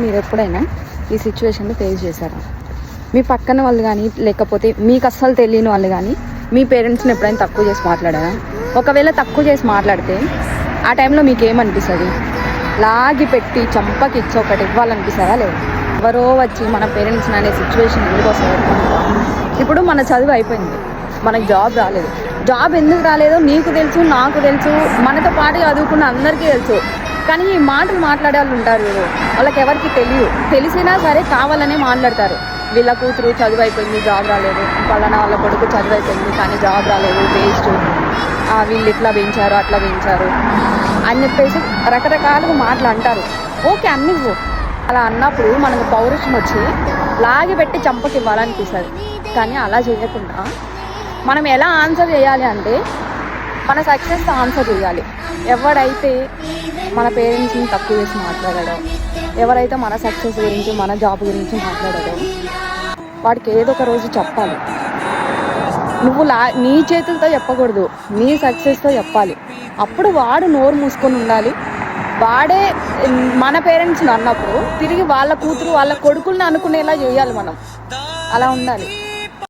మీరు ఎప్పుడైనా ఈ సిచ్యువేషన్ని ఫేస్ చేశారా? మీ పక్కన వాళ్ళు కానీ లేకపోతే మీకు అస్సలు తెలియని వాళ్ళు కానీ మీ పేరెంట్స్ని ఎప్పుడైనా తక్కువ చేసి మాట్లాడారా? ఒకవేళ తక్కువ చేసి మాట్లాడితే ఆ టైంలో మీకు ఏమనిపిస్తుంది? లాగి పెట్టి చంపకి ఇచ్చి ఒకటి ఇవ్వాలనిపిస్తుందా? లేదు, ఎవరో వచ్చి మన పేరెంట్స్ని అనే సిచ్యువేషన్ ఎందుకు వస్తుంది? ఇప్పుడు మన చదువు అయిపోయింది, మనకు జాబ్ రాలేదు. జాబ్ ఎందుకు రాలేదో నీకు తెలుసు, నాకు తెలుసు, మనతో పాటు చదువుకున్న అందరికీ తెలుసు. కానీ ఈ మాటలు మాట్లాడే వాళ్ళు ఉంటారు, వాళ్ళకి ఎవరికి తెలిసినా సరే కావాలనే మాట్లాడతారు. వీళ్ళ కూతురు చదువు అయిపోయింది, జాబ్ రాలేదు, పలానా వాళ్ళ కొడుకు చదువు అయిపోయింది కానీ జాబ్ రాలేదు, వేస్ట్, వీళ్ళు ఇట్లా పెంచారు అట్లా పెంచారు అని చెప్పేసి రకరకాలుగా మాటలు అంటారు. ఓకే, అన్నివ్వు. అలా అన్నప్పుడు మనకు పౌరుషం వచ్చి లాగి పెట్టి చంపకి ఇవ్వాలనిపిస్తుంది. కానీ అలా చేయకుండా మనం ఎలా ఆన్సర్ చేయాలి అంటే మన సక్సెస్తో ఆన్సర్ చేయాలి. ఎవడైతే మన పేరెంట్స్ని తక్కువ చేసి మాట్లాడాడో, ఎవరైతే మన సక్సెస్ గురించి మన జాబ్ గురించి మాట్లాడాడో వాడికి ఏదో ఒక రోజు చెప్పాలి. నువ్వు నీ చేతులతో చెప్పకూడదు, నీ సక్సెస్తో చెప్పాలి. అప్పుడు వాడు నోరు మూసుకొని ఉండాలి. వాడే మన పేరెంట్స్ని అన్నప్పుడు తిరిగి వాళ్ళ కూతురు వాళ్ళ కొడుకుల్ని అనుకునేలా చేయాలి మనం. అలా ఉండాలి.